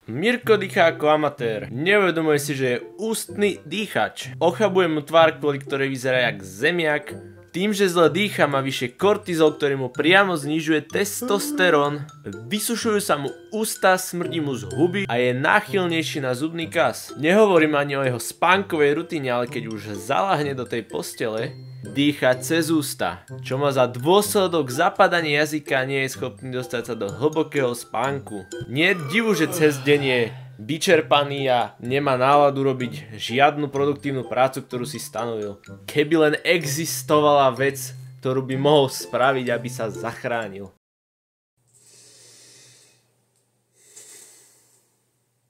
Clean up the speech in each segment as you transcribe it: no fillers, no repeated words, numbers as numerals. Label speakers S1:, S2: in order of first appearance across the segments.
S1: Mirko dýchá ako amatér. Neuvedomuje si, že je ústny dýchač. Ochabuje mu tvár, kvôli ktorej vyzerá jak zemiak. Tým, že zle dýcha, má vyššie kortizol, ktorý mu priamo znižuje testosterón. Vysušujú sa mu ústa, smrdí mu z huby a je náchylnejší na zubný kas. Nehovorím ani o jeho spánkovej rutine, ale keď už zaláhne do tej postele, dýcha cez ústa, čo má za dôsledok zapadanie jazyka a nie je schopný dostať sa do hlbokého spánku. Nie je divu, že cez deň je vyčerpaný a nemá náladu robiť žiadnu produktívnu prácu, ktorú si stanovil. Keby len existovala vec, ktorú by mohol spraviť, aby sa zachránil.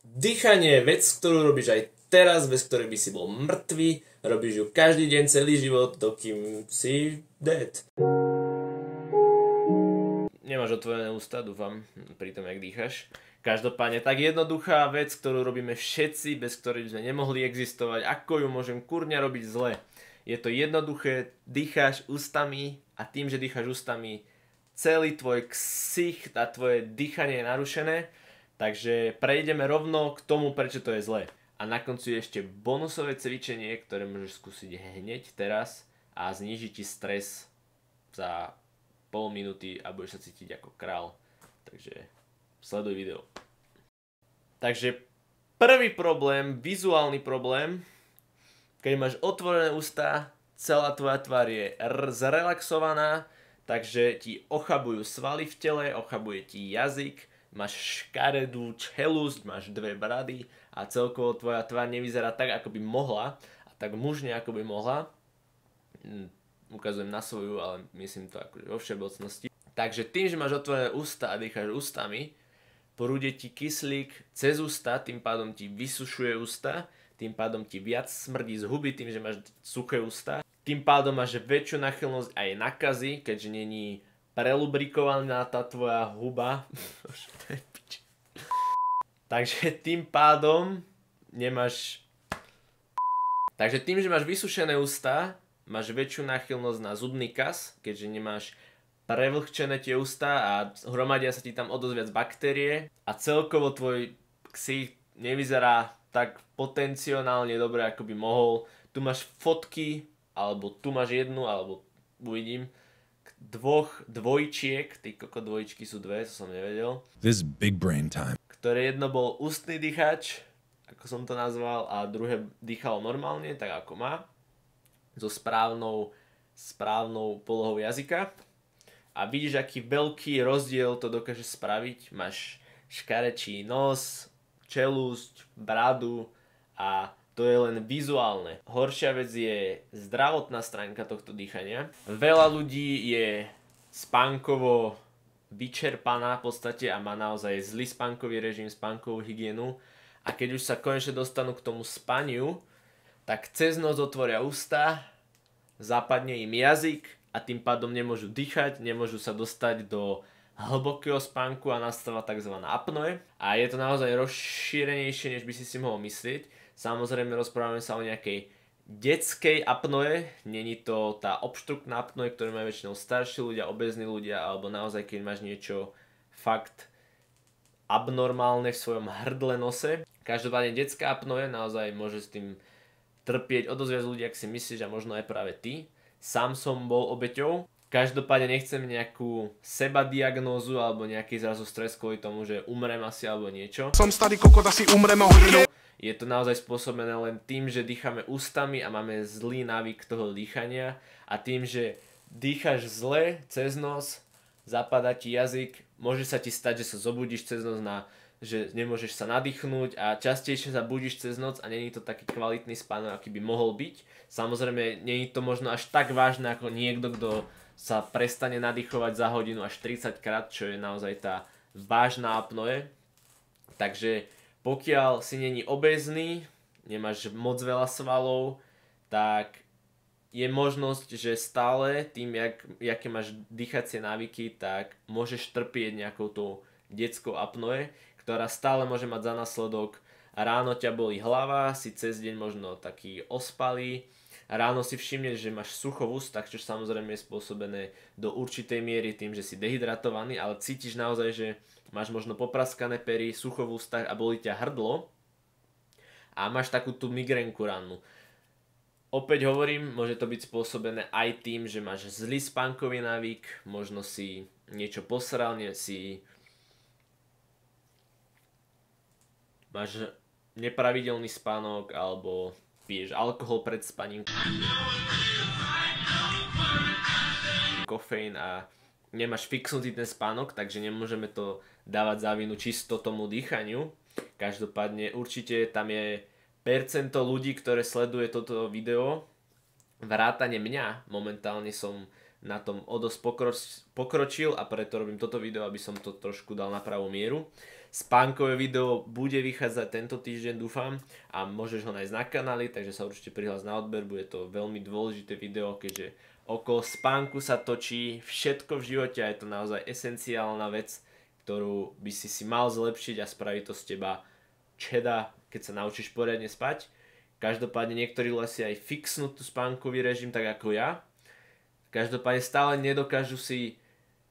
S1: Dýchanie je vec, ktorú robíš aj teraz, bez ktorej by si bol mŕtvý. Robíš ju každý deň, celý život, dokým si dead. Nemáš otvorené ústa, dúfam, pri tom, jak dýchaš. Každopádne tak jednoduchá vec, ktorú robíme všetci, bez ktorej by sme nemohli existovať. Ako ju môžem kurňa robiť zle? Je to jednoduché, dýcháš ústami a tým, že dýcháš ústami, celý tvoj ksicht a tvoje dýchanie je narušené. Takže prejdeme rovno k tomu, prečo to je zlé. A na konci je ešte bonusové cvičenie, ktoré môžeš skúsiť hneď teraz a zníži ti stres za pol minúty a budeš sa cítiť ako král. Takže sleduj video. Takže prvý problém, vizuálny problém, keď máš otvorené ústa, celá tvoja tvár je zrelaxovaná, takže ti ochabujú svaly v tele, ochabuje ti jazyk, máš škaredú čelusť, máš dve brady a celkovo tvoja tvár nevyzerá tak, ako by mohla a tak mužne, ako by mohla. Ukazujem na svoju, ale myslím to akože vo všeobecnosti. Takže tým, že máš otvorené ústa a dýcháš ústami, prúde ti kyslík cez ústa, tým pádom ti vysušuje ústa, tým pádom ti viac smrdí z huby, tým, že máš suché ústa. Tým pádom máš väčšiu náchylnosť aj nakazy, keďže není prelubrikovaná tá tvoja huba. Takže tým pádom nemáš... Takže tým, že máš vysušené ústa, máš väčšiu náchylnosť na zubný kas, keďže nemáš prevlhčené tie ústa a hromadia sa ti tam o dosť viac baktérie a celkovo tvoj ksicht nevyzerá tak potenciálne dobre, ako by mohol. Tu máš fotky, alebo tu máš jednu, alebo uvidím, dvoch dvojčiek, ty koko dvojčky sú dve, to som nevedel.
S2: This big brain time.
S1: Ktoré jedno bol ústny dýchač, ako som to nazval, a druhé dýchalo normálne, tak ako má, so správnou polohou jazyka. A vidíš, aký veľký rozdiel to dokáže spraviť. Máš škarečí nos, čelusť, bradu a to je len vizuálne. Horšia vec je zdravotná stránka tohto dýchania. Veľa ľudí je spánkovo vyčerpaná v podstate a má naozaj zlý spánkový režim, spánkovú hygienu. A keď už sa konečne dostanú k tomu spaniu, tak cez noc otvoria ústa, zapadne im jazyk a tým pádom nemôžu dýchať, nemôžu sa dostať do hlbokého spánku a nastáva tzv. Apnoe. A je to naozaj rozšírenejšie, než by si mohol myslieť. Samozrejme rozprávame sa o nejakej detskej apnoe, není to tá obštruktná apnoe, ktorú majú väčšinou starší ľudia, obézni ľudia, alebo naozaj keď máš niečo fakt abnormálne v svojom hrdle nose. Každopádne detská apnoe naozaj môže s tým trpieť o dosť viac ľudí, ak si myslíš, a možno aj práve ty. Sám som bol obeťou. Každopádne nechcem nejakú sebadiagnózu alebo nejaký zrazu stres kvôli tomu, že umrem asi alebo niečo.
S3: Som starý kokot, asi umrem o hodinu.
S1: Je to naozaj spôsobené len tým, že dýchame ústami a máme zlý návyk toho dýchania a tým, že dýcháš zle cez nos, zapadá ti jazyk, môže sa ti stať, že sa zobudíš cez noc že nemôžeš sa nadýchnúť a častejšie sa budíš cez noc a není to taký kvalitný spánok, aký by mohol byť. Samozrejme, není to možno až tak vážne ako niekto, kto sa prestane nadýchovať za hodinu až 30 krát, čo je naozaj tá vážna apnoe. Takže pokiaľ si není obézny, nemáš moc veľa svalov, tak je možnosť, že stále tým, jaké máš dýchacie návyky, tak môžeš trpieť nejakou tou detskou apnoe, ktorá stále môže mať za následok ráno ťa bolí hlava, si cez deň možno taký ospalý, ráno si všimneš, že máš sucho v ústach, čo samozrejme je spôsobené do určitej miery tým, že si dehydratovaný, ale cítiš naozaj, že máš možno popraskané pery, sucho v ústach a bolí ťa hrdlo a máš takú tú migrénku rannú. Opäť hovorím, môže to byť spôsobené aj tým, že máš zlý spánkový návyk, možno si niečo posral, máš nepravidelný spánok alebo piješ alkohol pred spaním, kofeín a nemáš fixnutý ten spánok, takže nemôžeme to dávať za vinu čisto tomu dýchaniu. Každopádne určite tam je percento ľudí, ktoré sleduje toto video, vrátane mňa. Momentálne som na tom o dosť pokročil a preto robím toto video, aby som to trošku dal na pravú mieru. Spánkové video bude vychádzať tento týždeň, dúfam, a môžeš ho nájsť na kanáli, takže sa určite prihlás na odber, bude to veľmi dôležité video, keďže okolo spánku sa točí všetko v živote a je to naozaj esenciálna vec, ktorú by si mal zlepšiť a spraviť to z teba čeda, keď sa naučíš poriadne spať. Každopádne niektorí ľudia si aj fixnú tú spánkový režim, tak ako ja. Každopádne stále nedokážu si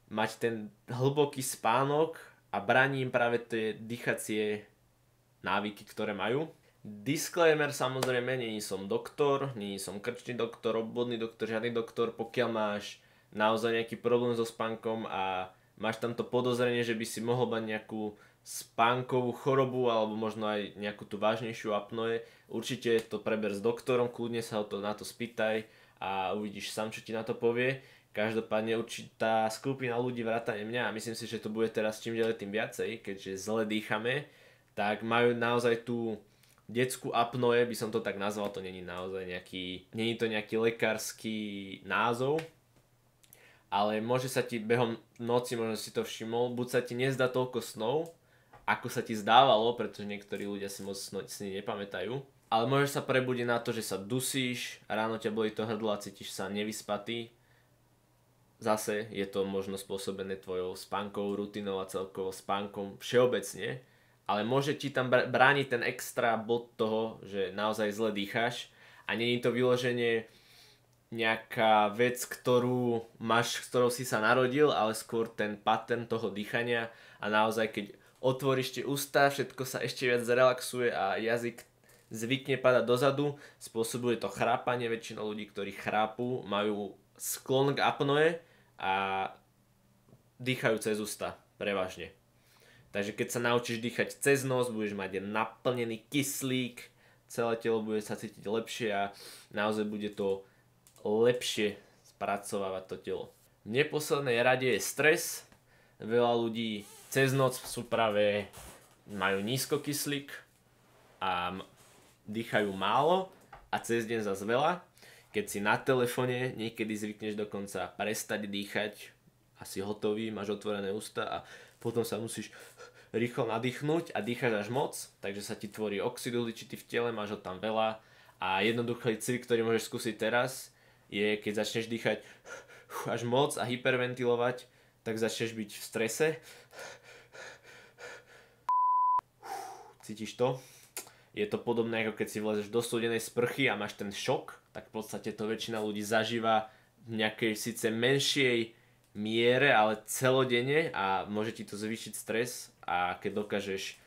S1: mať ten hlboký spánok a braní im práve tie dýchacie návyky, ktoré majú. Disclaimer, samozrejme, nie som doktor, nie som krčný doktor, obvodný doktor, žiadny doktor. Pokiaľ máš naozaj nejaký problém so spánkom a máš tam to podozrenie, že by si mohol mať nejakú spánkovú chorobu alebo možno aj nejakú tú vážnejšiu apnoe, určite to preber s doktorom, kľudne sa ho na to spýtaj a uvidíš sám, čo ti na to povie. Každopádne určitá skupina ľudí vrátane mňa, a myslím si, že to bude teraz čím ďalej tým viacej, keďže zle dýchame, tak majú naozaj tú detskú apnoe, by som to tak nazval, to není naozaj není to nejaký lekársky názov, ale môže sa ti behom noci, možno si to všimol, buď sa ti nezdá toľko snov, ako sa ti zdávalo, pretože niektorí ľudia si moc sny nepamätajú, ale môžeš sa prebudiť na to, že sa dusíš, ráno ťa bolí to hrdlo a cítiš sa nevyspatý. Zase je to možno spôsobené tvojou spánkovou rutinou a celkovo spánkom všeobecne, ale môže ti tam brániť ten extra bod toho, že naozaj zle dýcháš a nie je to vyloženie nejaká vec, ktorú máš, s ktorou si sa narodil, ale skôr ten pattern toho dýchania a naozaj keď otvoríš tie ústa, všetko sa ešte viac zrelaxuje a jazyk zvykne padať dozadu, spôsobuje to chrápanie, väčšinou ľudí, ktorí chrápu, majú sklon k apnoe a dýchajú cez ústa, prevažne. Takže keď sa naučíš dýchať cez nos, budeš mať naplnený kyslík, celé telo bude sa cítiť lepšie a naozaj bude to lepšie spracovávať to telo. V neposlednej rade je stres. Veľa ľudí cez noc majú nízko kyslík a dýchajú málo a cez deň zase veľa. Keď si na telefóne, niekedy zvykneš dokonca prestať dýchať a si hotový, máš otvorené ústa a potom sa musíš rýchlo nadýchnuť a dýcháš až moc, takže sa ti tvorí oxid uhličitý v tele, máš ho tam veľa a jednoduchý cvik, ktorý môžeš skúsiť teraz, je keď začneš dýchať až moc a hyperventilovať, tak začneš byť v strese. Cítiš to? Je to podobné, ako keď si vlezeš do studenej sprchy a máš ten šok, tak v podstate to väčšina ľudí zažíva v nejakej síce menšej miere, ale celodenne a môže ti to zvýšiť stres a keď dokážeš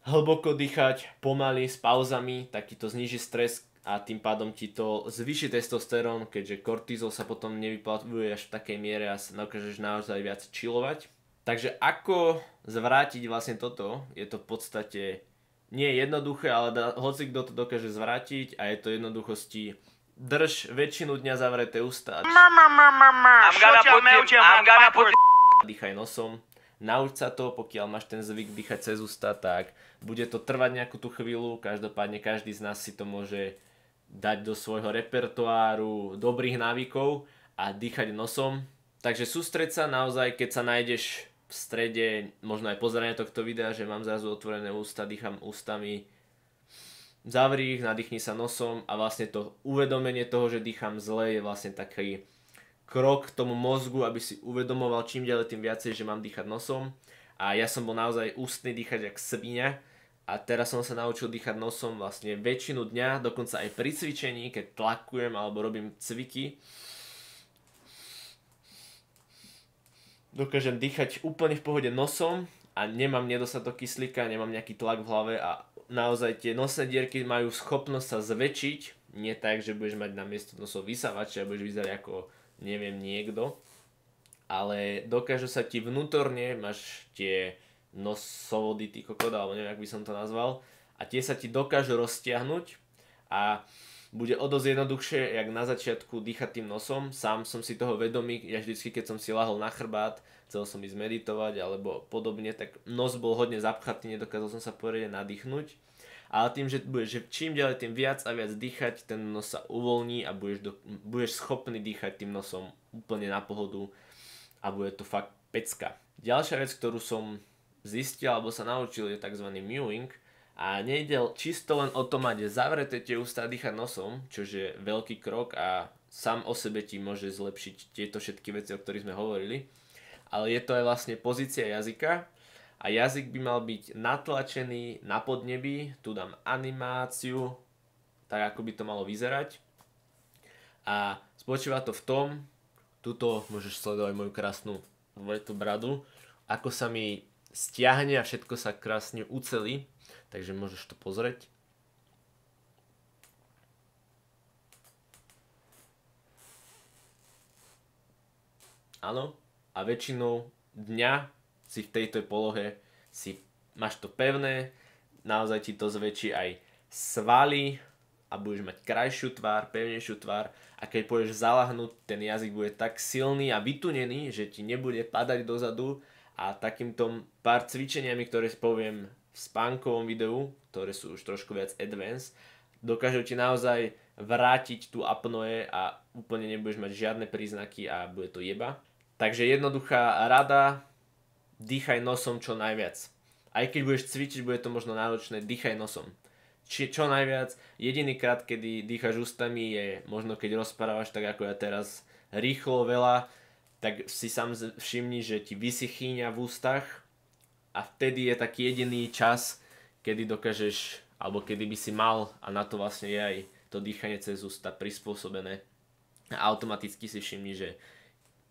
S1: hlboko dýchať, pomaly, s pauzami, tak ti to zníži stres a tým pádom ti to zvýši testosterón, keďže kortizol sa potom nevyplavuje až v takej miere a dokážeš naozaj viac chillovať. Takže ako zvrátiť vlastne toto, je to v podstate nie jednoduché, ale hoci kto to dokáže zvrátiť a je to jednoduchosti. Drž väčšinu dňa zavreté ústa. Dýchaj nosom. Nauč sa to, pokiaľ máš ten zvyk dýchať cez ústa, tak bude to trvať nejakú tú chvíľu. Každopádne každý z nás si to môže dať do svojho repertoáru dobrých návykov a dýchať nosom. Takže sústreď sa naozaj, keď sa nájdeš v strede, možno aj pozeranie tohto videa, že mám zrazu otvorené ústa, dýcham ústami, zavri ich, nadýchni sa nosom a vlastne to uvedomenie toho, že dýcham zle, je vlastne taký krok k tomu mozgu, aby si uvedomoval čím ďalej tým viacej, že mám dýchať nosom. A ja som bol naozaj ústny dýchať jak sviňa A teraz som sa naučil dýchať nosom vlastne väčšinu dňa, dokonca aj pri cvičení, keď tlakujem alebo robím cviky. Dokážem dýchať úplne v pohode nosom a nemám nedostatok kyslíka, nemám nejaký tlak v hlave a naozaj tie nosné dierky majú schopnosť sa zväčšiť. Nie tak, že budeš mať na miesto nosov vysávače a budeš vyzerať ako neviem niekto. Ale dokážu sa ti vnútorne, máš tie nosovody, ty kokoda, alebo neviem, jak by som to nazval, a tie sa ti dokážu roztiahnuť a bude o dosť jednoduchšie, jak na začiatku dýchať tým nosom. Sám som si toho vedomý, ja vždycky, keď som si lahol na chrbát, chcel som ísť meditovať alebo podobne, tak nos bol hodne zapchatý, nedokázal som sa poriadne nadýchnuť. Ale tým, že čím ďalej, tým viac a viac dýchať, ten nos sa uvoľní a budeš schopný dýchať tým nosom úplne na pohodu a bude to fakt pecka. Ďalšia vec, ktorú som zistil alebo sa naučil, je tzv. Mewing a nejde čisto len o to mať zavreté tie ústa a dýchať nosom, čo je veľký krok a sám o sebe ti môže zlepšiť tieto všetky veci, o ktorých sme hovorili, ale je to aj vlastne pozícia jazyka a jazyk by mal byť natlačený na podnebí, tu dám animáciu, tak ako by to malo vyzerať a spočíva to v tom, tuto môžeš sledovať moju krásnu dvojitú bradu, ako sa mi stiahne a všetko sa krásne ucelí, takže môžeš to pozrieť. Áno, a väčšinou dňa si v tejto polohe máš to pevné, naozaj ti to zväčší aj svaly a budeš mať krajšiu tvár, pevnejšiu tvár a keď pôjdeš zalahnúť, ten jazyk bude tak silný a vytunený, že ti nebude padať dozadu. A takýmto pár cvičeniami, ktoré poviem v spánkovom videu, ktoré sú už trošku viac advanced, dokážu ti naozaj vrátiť tú apnoe a úplne nebudeš mať žiadne príznaky a bude to jeba. Takže jednoduchá rada, dýchaj nosom čo najviac. Aj keď budeš cvičiť, bude to možno náročné, dýchaj nosom. Čo najviac, jediný krát, kedy dýchaš ústami je možno keď rozprávaš tak ako ja teraz rýchlo veľa, tak si sám všimni, že ti visí chýňa v ústach a vtedy je taký jediný čas, kedy dokážeš, alebo kedy by si mal, a na to vlastne je aj to dýchanie cez ústa prispôsobené. A automaticky si všimni, že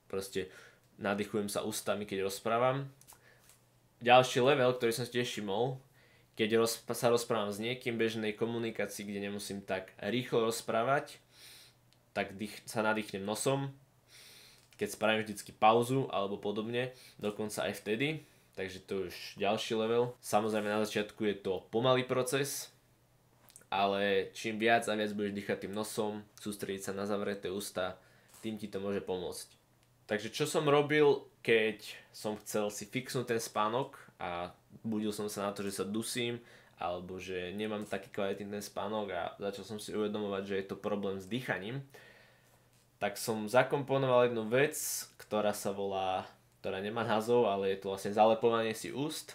S1: proste nadýchujem sa ústami, keď rozprávam. Ďalší level, ktorý som si tiež všimol, keď sa rozprávam s niekým v bežnej komunikácii, kde nemusím tak rýchlo rozprávať, tak sa nadýchnem nosom, keď spravím vždycky pauzu alebo podobne, dokonca aj vtedy, takže to je už ďalší level. Samozrejme na začiatku je to pomalý proces, ale čím viac a viac budeš dýchať tým nosom, sústrediť sa na zavreté ústa, tým ti to môže pomôcť. Takže čo som robil, keď som chcel si fixnúť ten spánok a budil som sa na to, že sa dusím alebo že nemám taký kvalitný ten spánok a začal som si uvedomovať, že je to problém s dýchaním, tak som zakomponoval jednu vec, ktorá nemá názov, ale je to vlastne zalepovanie si úst.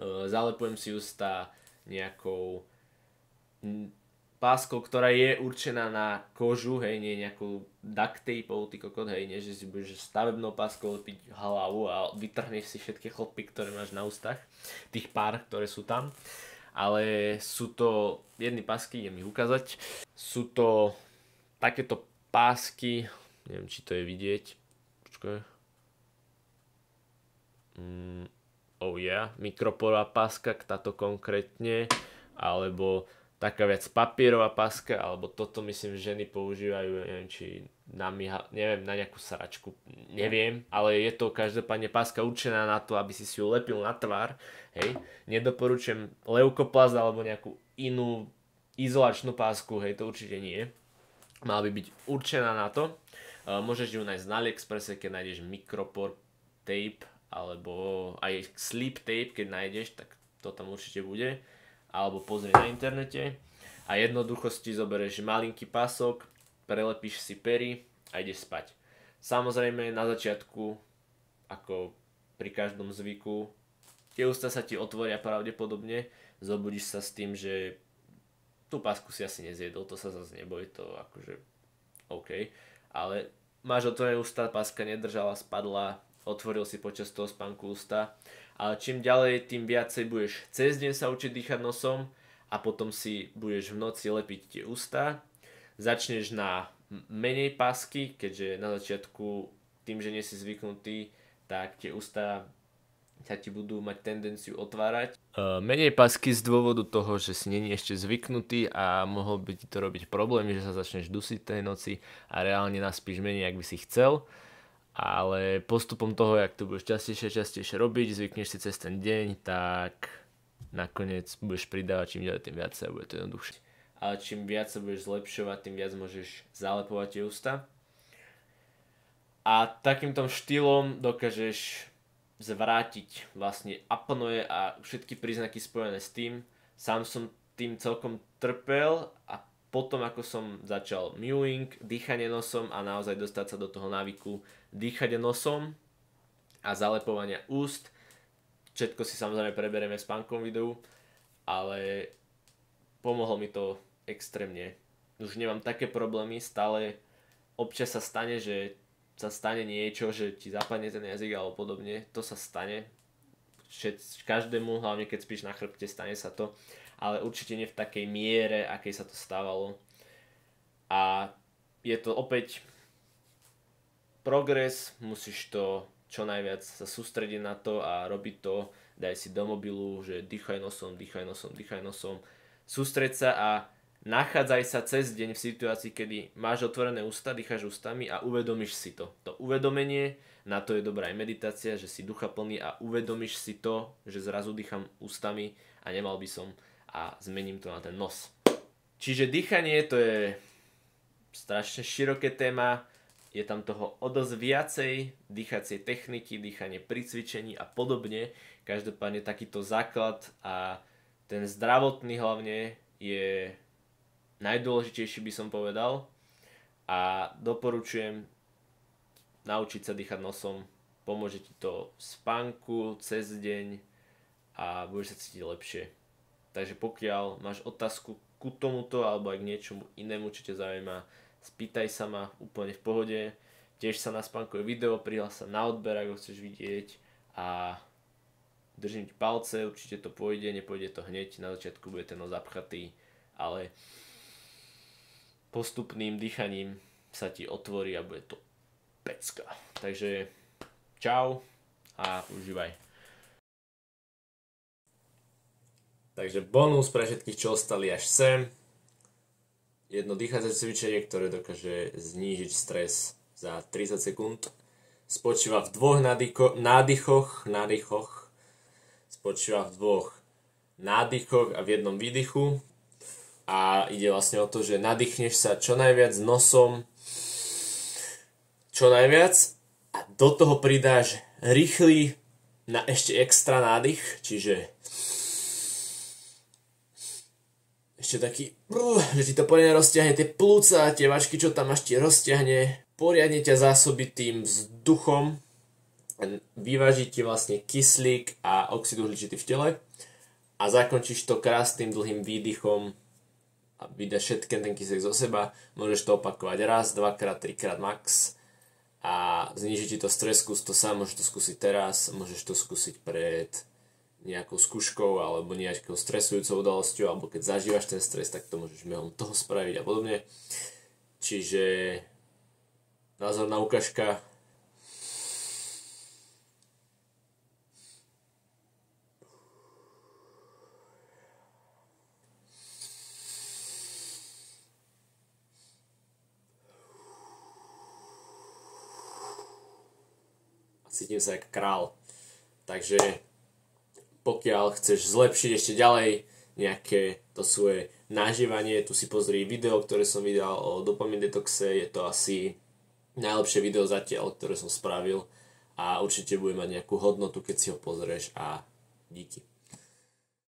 S1: Zalepujem si ústa nejakou páskou, ktorá je určená na kožu, hej, nie nejakou duct tapeou, ty kokot, hej, nie, že si budeš stavebnou páskou lepiť hlavu a vytrhneš si všetky chlpy, ktoré máš na ústach, tých pár, ktoré sú tam. Ale sú to jedny pásky, idem ich ukázať. Sú to takéto pásky, neviem, či to je vidieť. Počkaj. Oh yeah, mikroporová páska, táto konkrétne, alebo taká viac papierová páska, alebo toto myslím ženy používajú, neviem, či neviem, na nejakú sračku, neviem, ale je to každopádne páska určená na to, aby si ju lepil na tvár, hej. Nedoporučujem leukoplast alebo nejakú inú izolačnú pásku, hej, to určite nie. Mala by byť určená na to. Môžeš ju nájsť na AliExpresse, keď nájdeš micropore tape, alebo aj sleep tape, keď nájdeš, tak to tam určite bude. Alebo pozri na internete. A jednoducho si zoberieš malinký pások, prelepíš si pery a ideš spať. Samozrejme na začiatku, ako pri každom zvyku, tie ústa sa ti otvoria pravdepodobne, zobudíš sa s tým, že tú pásku si asi nezjedol, to sa zase neboj, to akože OK. Ale máš otvorené ústa, páska nedržala, spadla, otvoril si počas toho spánku ústa ale čím ďalej, tým viacej budeš cez deň sa učiť dýchať nosom a potom si budeš v noci lepiť tie ústa. Začneš na menej pásky, keďže na začiatku tým, že nie si zvyknutý, tak tie ústa sa ti budú mať tendenciu otvárať. Menej pásky z dôvodu toho, že si není ešte zvyknutý a mohol by ti to robiť problémy, že sa začneš dusiť tej noci a reálne naspíš menej, ak by si chcel. Ale postupom toho, jak to budeš častejšie robiť, zvykneš si cez ten deň, tak nakoniec budeš pridávať čím ďalej tým viacej a bude to jednoduchšie. Ale čím viac sa budeš zlepšovať, tým viac môžeš zalepovať tie ústa. A takýmto štýlom dokážeš zvrátiť vlastne apnoe a všetky príznaky spojené s tým. Sám som tým celkom trpel a potom ako som začal mewing, dýchanie nosom a naozaj dostať sa do toho návyku dýchať nosom a zalepovania úst. Všetko si samozrejme preberieme v spánkovom videu, ale pomohlo mi to extrémne. Už nemám také problémy, stále občas sa stane, že sa stane niečo, že ti zapadne ten jazyk alebo podobne, to sa stane. Každému, hlavne keď spíš na chrbte, stane sa to, ale určite nie v takej miere, akej sa to stávalo. A je to opäť progres, musíš to čo najviac sa sústrediť na to a robiť to, daj si do mobilu, že dýchaj nosom, dýchaj nosom, dýchaj nosom. Sústreď sa a nachádzaj sa cez deň v situácii, kedy máš otvorené ústa, dýcháš ústami a uvedomíš si to. To uvedomenie, na to je dobrá aj meditácia, že si ducha plný a uvedomíš si to, že zrazu dýcham ústami a nemal by som a zmením to na ten nos. Čiže dýchanie to je strašne široké téma, je tam toho o dosť viacej, dýchacie techniky, dýchanie pri cvičení a podobne. Každopádne takýto základ a ten zdravotný hlavne je najdôležitejší, by som povedal, a doporučujem naučiť sa dýchať nosom. Pomôže ti to v spánku, cez deň a budeš sa cítiť lepšie. Takže pokiaľ máš otázku ku tomuto alebo aj k niečomu inému, čo ťa zaujíma, spýtaj sa ma, úplne v pohode. Tiež sa na spánkové video, prihlás sa na odber, ak ho chceš vidieť a držím ti palce, určite to pôjde, nepôjde to hneď, na začiatku bude ten nos zapchatý, ale postupným dýchaním sa ti otvorí a bude to pecka. Takže čau a užívaj. Takže bonus pre všetkých, čo ostali až sem. Jedno dýchacie cvičenie, ktoré dokáže znížiť stres za 30 sekúnd. Spočíva v dvoch nádychoch. Spočíva v dvoch nádychoch a v jednom výdychu. A ide vlastne o to, že nadýchneš sa čo najviac nosom, čo najviac a do toho pridáš rýchly na ešte extra nádych, čiže ešte taký, že ti to poriadne rozťahne tie plúca, tie vačky, čo tam máš, ti rozťahne, poriadne ťa zásobí tým vzduchom, vyváži ti vlastne kyslík a oxid uhličitý v tele a zakončíš to krásnym dlhým výdychom a vydáš všetken ten kyslík zo seba. Môžeš to opakovať raz, dvakrát, trikrát max a zniží ti to stres, skús to sám, môžeš to skúsiť teraz, môžeš to skúsiť pred nejakou skúškou alebo nejakou stresujúcou udalosťou, alebo keď zažívaš ten stres, tak to môžeš behom toho spraviť a podobne. Čiže názorná ukážka. Cítim sa jak král. Takže pokiaľ chceš zlepšiť ešte ďalej nejaké to svoje nažívanie, tu si pozri video, ktoré som vydal o dopamin detoxe, je to asi najlepšie video zatiaľ, ktoré som spravil a určite bude mať nejakú hodnotu, keď si ho pozrieš a díky.